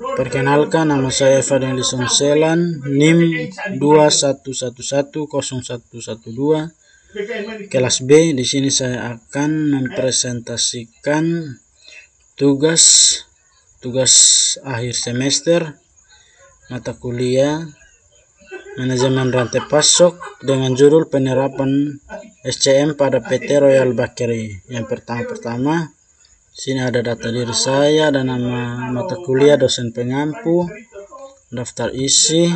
Perkenalkan, nama saya Fadil Sonselan, NIM 21110112, kelas B. Di sini saya akan mempresentasikan tugas akhir semester mata kuliah manajemen rantai pasok dengan judul penerapan SCM pada PT Royal Bakery. Yang pertama sini ada data diri saya dan nama mata kuliah, dosen pengampu, daftar isi.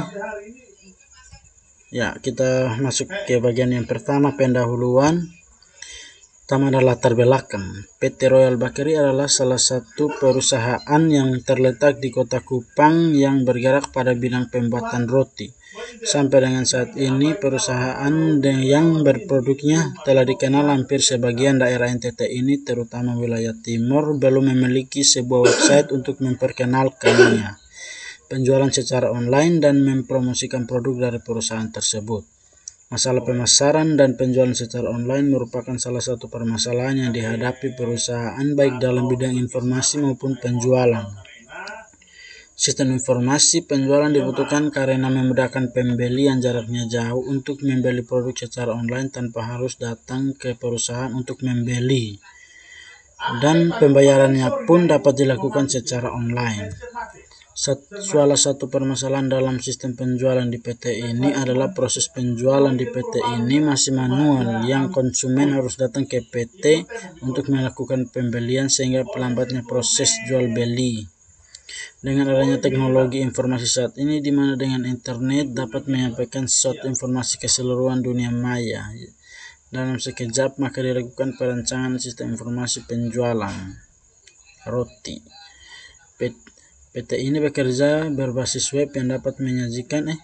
Ya, kita masuk ke bagian yang pertama, pendahuluan. Pertama adalah latar belakang. PT Royal Bakery adalah salah satu perusahaan yang terletak di Kota Kupang yang bergerak pada bidang pembuatan roti. Sampai dengan saat ini, perusahaan yang berproduknya telah dikenal hampir sebagian daerah NTT ini, terutama wilayah timur, belum memiliki sebuah website untuk memperkenalkannya, penjualan secara online, dan mempromosikan produk dari perusahaan tersebut. Masalah pemasaran dan penjualan secara online merupakan salah satu permasalahan yang dihadapi perusahaan baik dalam bidang informasi maupun penjualan. Sistem informasi penjualan dibutuhkan karena memudahkan pembeli yang jaraknya jauh untuk membeli produk secara online tanpa harus datang ke perusahaan untuk membeli. Dan pembayarannya pun dapat dilakukan secara online. Salah satu permasalahan dalam sistem penjualan di PT ini adalah proses penjualan di PT ini masih manual, yang konsumen harus datang ke PT untuk melakukan pembelian sehingga pelambatnya proses jual beli. Dengan adanya teknologi informasi saat ini, di mana dengan internet dapat menyampaikan suatu informasi ke seluruh dunia maya dalam sekejap, maka dilakukan perancangan sistem informasi penjualan roti. PT ini bekerja berbasis web yang dapat menyajikan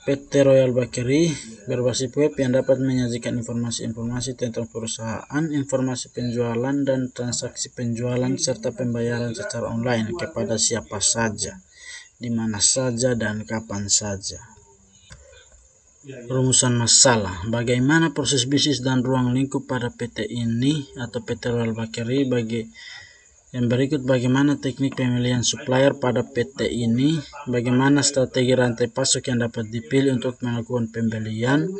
PT Royal Bakery berbasis web yang dapat menyajikan informasi-informasi tentang perusahaan, informasi penjualan dan transaksi penjualan serta pembayaran secara online kepada siapa saja, di mana saja dan kapan saja. Rumusan masalah. Bagaimana proses bisnis dan ruang lingkup pada PT ini atau PT Royal Bakery? Yang berikut, bagaimana teknik pemilihan supplier pada PT ini, bagaimana strategi rantai pasok yang dapat dipilih untuk melakukan pembelian.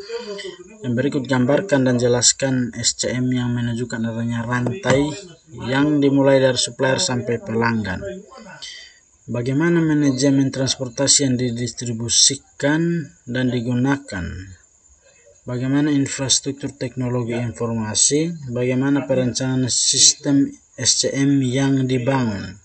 Yang berikut, gambarkan dan jelaskan SCM yang menunjukkan adanya rantai yang dimulai dari supplier sampai pelanggan. Bagaimana manajemen transportasi yang didistribusikan dan digunakan. Bagaimana infrastruktur teknologi informasi, bagaimana perencanaan sistem SCM yang dibangun.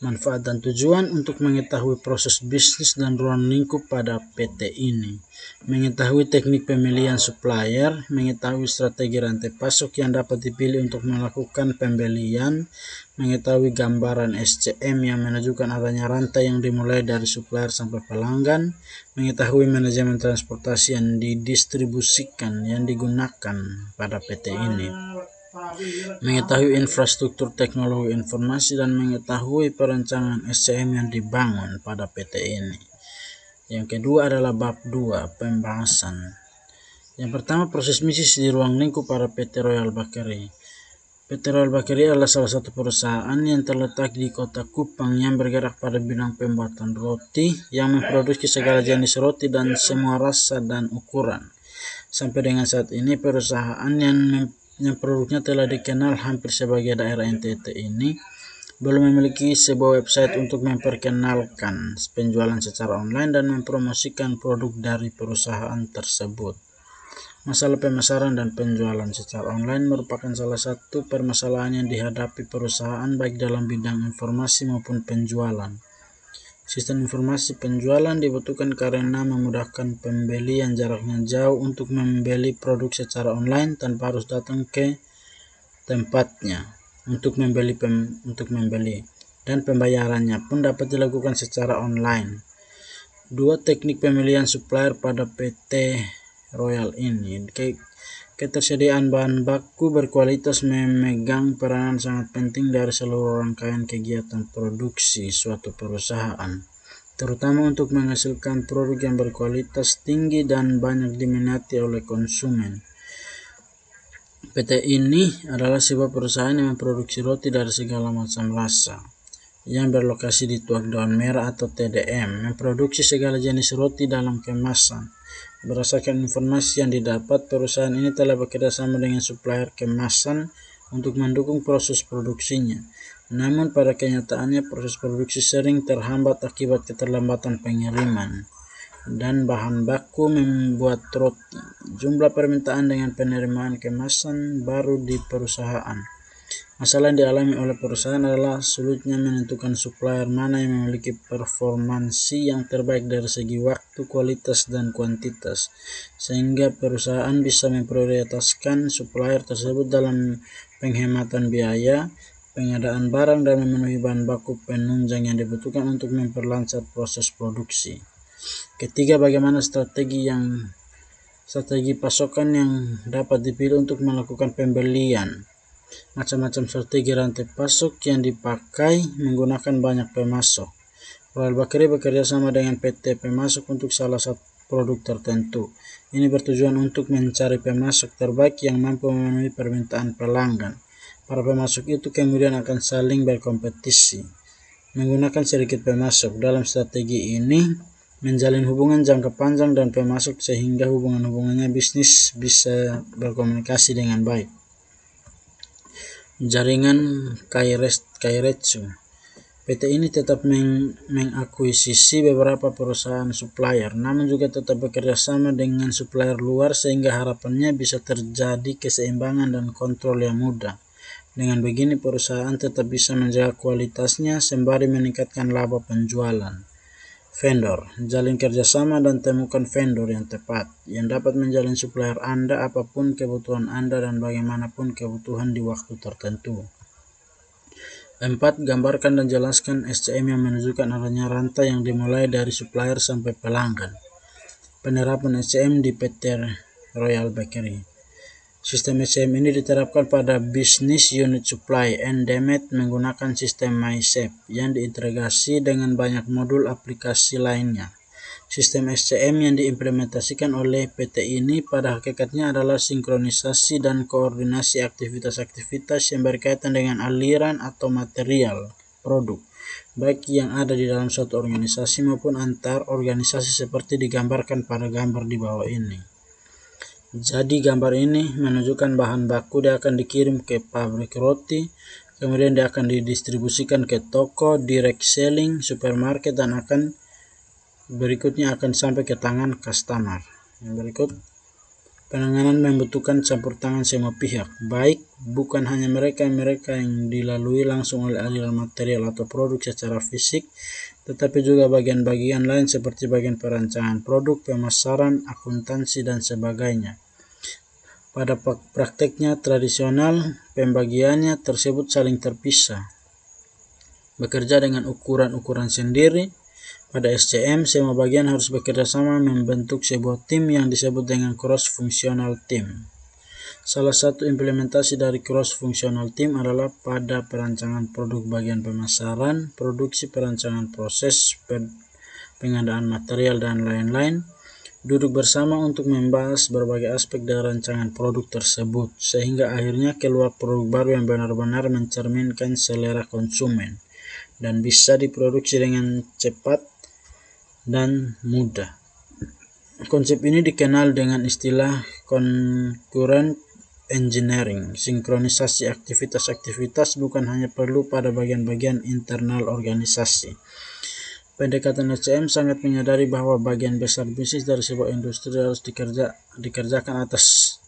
Manfaat dan tujuan untuk mengetahui proses bisnis dan ruang lingkup pada PT ini. Mengetahui teknik pemilihan supplier, mengetahui strategi rantai pasok yang dapat dipilih untuk melakukan pembelian, mengetahui gambaran SCM yang menunjukkan adanya rantai yang dimulai dari supplier sampai pelanggan, mengetahui manajemen transportasi yang didistribusikan yang digunakan pada PT ini. Mengetahui infrastruktur teknologi informasi dan mengetahui perencanaan SCM yang dibangun pada PT ini. Yang kedua adalah bab 2, pembahasan. Yang pertama, proses bisnis di ruang lingkup pada PT Royal Bakery. PT Royal Bakery adalah salah satu perusahaan yang terletak di Kota Kupang yang bergerak pada bidang pembuatan roti, yang memproduksi segala jenis roti dan semua rasa dan ukuran. Sampai dengan saat ini, perusahaan yang produknya telah dikenal hampir sebagai daerah NTT ini belum memiliki sebuah website untuk memperkenalkan penjualan secara online dan mempromosikan produk dari perusahaan tersebut. Masalah pemasaran dan penjualan secara online merupakan salah satu permasalahan yang dihadapi perusahaan baik dalam bidang informasi maupun penjualan. Sistem informasi penjualan dibutuhkan karena memudahkan pembeli yang jaraknya jauh untuk membeli produk secara online tanpa harus datang ke tempatnya untuk membeli, dan pembayarannya pun dapat dilakukan secara online. 2. Teknik pemilihan supplier pada PT Royal ini. Ketersediaan bahan baku berkualitas memegang peranan sangat penting dari seluruh rangkaian kegiatan produksi suatu perusahaan, terutama untuk menghasilkan produk yang berkualitas tinggi dan banyak diminati oleh konsumen. PT ini adalah sebuah perusahaan yang memproduksi roti dari segala macam rasa. yang berlokasi di Tuak Daun Merah atau TDM, memproduksi segala jenis roti dalam kemasan. Berdasarkan informasi yang didapat, perusahaan ini telah bekerja sama dengan supplier kemasan untuk mendukung proses produksinya. Namun pada kenyataannya proses produksi sering terhambat akibat keterlambatan pengiriman dan bahan baku membuat roti. Jumlah permintaan dengan penerimaan kemasan baru di perusahaan. Masalah yang dialami oleh perusahaan adalah sulitnya menentukan supplier mana yang memiliki performansi yang terbaik dari segi waktu, kualitas, dan kuantitas, sehingga perusahaan bisa memprioritaskan supplier tersebut dalam penghematan biaya, pengadaan barang, dan memenuhi bahan baku penunjang yang dibutuhkan untuk memperlancar proses produksi. Ketiga, bagaimana strategi pasokan yang dapat dipilih untuk melakukan pembelian. Macam-macam strategi rantai pasok yang dipakai menggunakan banyak pemasok. Royal Bakery bekerja sama dengan PT pemasok untuk salah satu produk tertentu. Ini bertujuan untuk mencari pemasok terbaik yang mampu memenuhi permintaan pelanggan. Para pemasok itu kemudian akan saling berkompetisi menggunakan sedikit pemasok. Dalam strategi ini menjalin hubungan jangka panjang dan pemasok sehingga hubungannya bisnis bisa berkomunikasi dengan baik. Jaringan Kairetsu. PT ini tetap mengakuisisi beberapa perusahaan supplier, namun juga tetap bekerja sama dengan supplier luar sehingga harapannya bisa terjadi keseimbangan dan kontrol yang mudah. Dengan begini perusahaan tetap bisa menjaga kualitasnya sembari meningkatkan laba penjualan. Vendor, jalin kerjasama dan temukan vendor yang tepat, yang dapat menjalin supplier Anda apapun kebutuhan Anda dan bagaimanapun kebutuhan di waktu tertentu. 4. Gambarkan dan jelaskan SCM yang menunjukkan adanya rantai yang dimulai dari supplier sampai pelanggan. Penerapan SCM di PT Royal Bakery. Sistem SCM ini diterapkan pada Business Unit Supply and Demand menggunakan sistem MySAP yang diintegrasi dengan banyak modul aplikasi lainnya. Sistem SCM yang diimplementasikan oleh PT ini pada hakikatnya adalah sinkronisasi dan koordinasi aktivitas-aktivitas yang berkaitan dengan aliran atau material produk, baik yang ada di dalam suatu organisasi maupun antar organisasi seperti digambarkan pada gambar di bawah ini. Jadi gambar ini menunjukkan bahan baku dia akan dikirim ke pabrik roti, kemudian dia akan didistribusikan ke toko, direct selling, supermarket, dan berikutnya akan sampai ke tangan customer. Yang berikut, penanganan membutuhkan campur tangan semua pihak, baik bukan hanya mereka yang dilalui langsung oleh aliran material atau produk secara fisik, tetapi juga bagian-bagian lain seperti bagian perancangan produk, pemasaran, akuntansi, dan sebagainya. Pada prakteknya tradisional, pembagiannya tersebut saling terpisah, bekerja dengan ukuran-ukuran sendiri. Pada SCM, semua bagian harus bekerja sama membentuk sebuah tim yang disebut dengan cross-functional team. Salah satu implementasi dari cross-functional team adalah pada perancangan produk bagian pemasaran, produksi, perancangan proses, pengadaan material, dan lain-lain, duduk bersama untuk membahas berbagai aspek dari rancangan produk tersebut, sehingga akhirnya keluar produk baru yang benar-benar mencerminkan selera konsumen dan bisa diproduksi dengan cepat dan mudah. Konsep ini dikenal dengan istilah concurrent engineering. Sinkronisasi aktivitas-aktivitas bukan hanya perlu pada bagian-bagian internal organisasi. Pendekatan SCM sangat menyadari bahwa bagian besar bisnis dari sebuah industri harus dikerjakan atas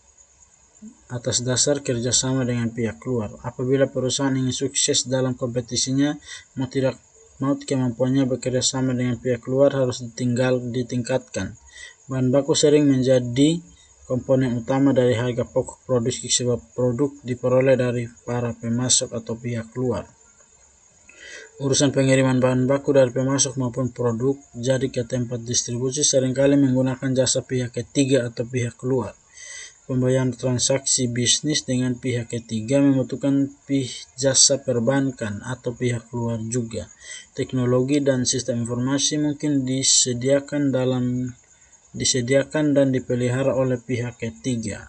dasar kerjasama dengan pihak luar. Apabila perusahaan ingin sukses dalam kompetisinya, mau tidak mau kemampuannya bekerja sama dengan pihak luar harus ditingkatkan. Bahan baku sering menjadi komponen utama dari harga pokok produksi sebuah produk diperoleh dari para pemasok atau pihak luar. Urusan pengiriman bahan baku dari pemasok maupun produk jadi ke tempat distribusi seringkali menggunakan jasa pihak ketiga atau pihak luar. Pembayaran transaksi bisnis dengan pihak ketiga membutuhkan jasa perbankan atau pihak luar juga. Teknologi dan sistem informasi mungkin disediakan dan dipelihara oleh pihak ketiga.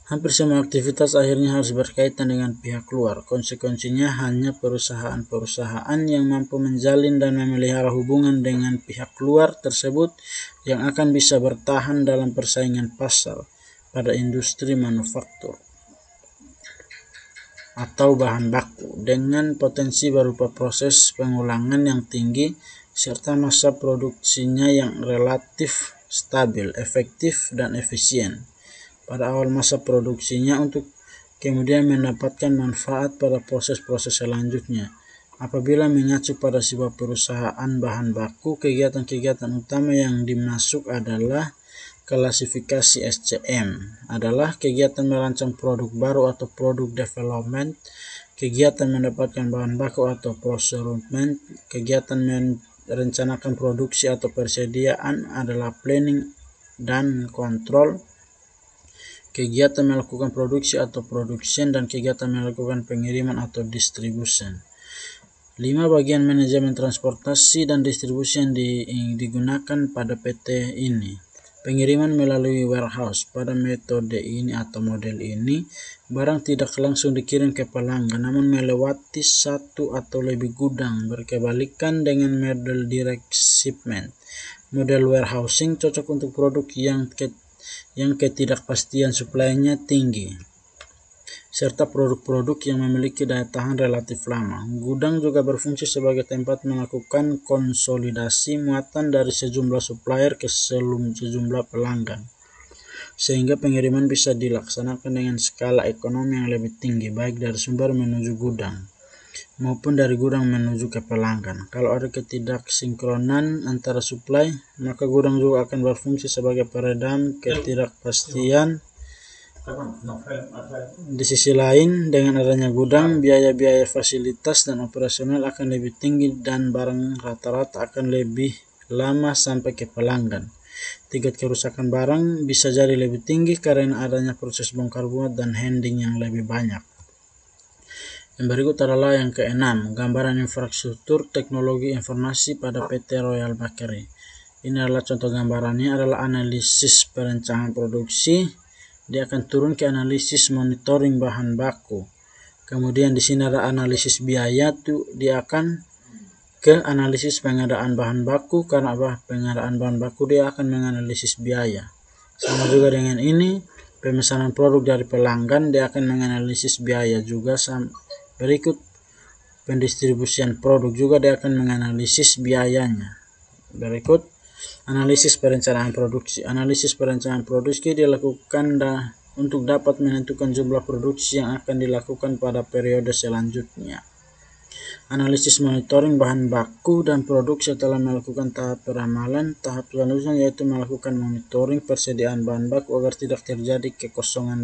Hampir semua aktivitas akhirnya harus berkaitan dengan pihak luar. Konsekuensinya hanya perusahaan-perusahaan yang mampu menjalin dan memelihara hubungan dengan pihak luar tersebut yang akan bisa bertahan dalam persaingan pasar pada industri manufaktur atau bahan baku dengan potensi berupa proses pengulangan yang tinggi serta masa produksinya yang relatif stabil, efektif, dan efisien pada awal masa produksinya untuk kemudian mendapatkan manfaat pada proses-proses selanjutnya. Apabila mengacu pada sebuah perusahaan bahan baku, kegiatan-kegiatan utama yang dimasuk adalah klasifikasi SCM, adalah kegiatan merancang produk baru atau product development, kegiatan mendapatkan bahan baku atau procurement, kegiatan merencanakan produksi atau persediaan adalah planning dan kontrol, kegiatan melakukan produksi atau production, dan kegiatan melakukan pengiriman atau distribution. 5 bagian manajemen transportasi dan distribusi yang digunakan pada PT ini. Pengiriman melalui warehouse. Pada metode ini atau model ini, barang tidak langsung dikirim ke pelanggan, namun melewati satu atau lebih gudang, berkebalikan dengan model direct shipment. Model warehousing cocok untuk produk yang ketidakpastian suplainya tinggi, serta produk-produk yang memiliki daya tahan relatif lama. Gudang juga berfungsi sebagai tempat melakukan konsolidasi muatan dari sejumlah supplier ke sejumlah pelanggan, sehingga pengiriman bisa dilaksanakan dengan skala ekonomi yang lebih tinggi, baik dari sumber menuju gudang maupun dari gudang menuju ke pelanggan. Kalau ada ketidaksinkronan antara supply, maka gudang juga akan berfungsi sebagai peredam ketidakpastian. Di sisi lain, dengan adanya gudang, biaya-biaya fasilitas dan operasional akan lebih tinggi dan barang rata-rata akan lebih lama sampai ke pelanggan. Tingkat kerusakan barang bisa jadi lebih tinggi karena adanya proses bongkar muat dan handling yang lebih banyak. Yang berikut adalah yang keenam, gambaran infrastruktur teknologi informasi pada PT Royal Bakery. Ini adalah contoh gambarannya, adalah analisis perencanaan produksi. Dia akan turun ke analisis monitoring bahan baku. Kemudian di sini ada analisis biaya, dia akan ke analisis pengadaan bahan baku. Karena pengadaan bahan baku, dia akan menganalisis biaya. Sama juga dengan ini, pemesanan produk dari pelanggan, dia akan menganalisis biaya juga. Berikut pendistribusian produk juga dia akan menganalisis biayanya. Berikut analisis perencanaan produksi. Analisis perencanaan produksi dilakukan untuk dapat menentukan jumlah produksi yang akan dilakukan pada periode selanjutnya. Analisis monitoring bahan baku dan produk setelah melakukan tahap peramalan. Tahap selanjutnya yaitu melakukan monitoring persediaan bahan baku agar tidak terjadi kekosongan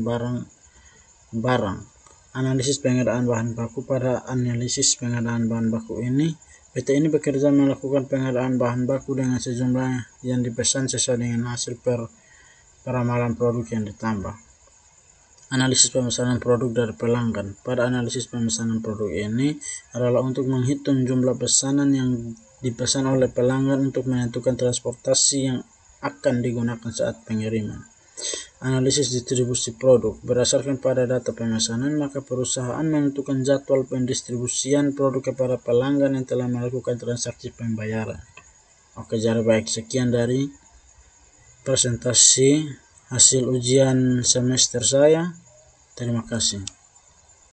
barang. Analisis pengadaan bahan baku. Pada analisis pengadaan bahan baku ini, PT ini bekerja melakukan pengadaan bahan baku dengan sejumlah yang dipesan sesuai dengan hasil peramalan produk yang ditambah. Analisis pemesanan produk dari pelanggan. Pada analisis pemesanan produk ini adalah untuk menghitung jumlah pesanan yang dipesan oleh pelanggan untuk menentukan transportasi yang akan digunakan saat pengiriman. Analisis distribusi produk. Berdasarkan pada data pemesanan, maka perusahaan menentukan jadwal pendistribusian produk kepada pelanggan yang telah melakukan transaksi pembayaran. Oke, jadi baik, sekian dari presentasi hasil ujian semester saya. Terima kasih.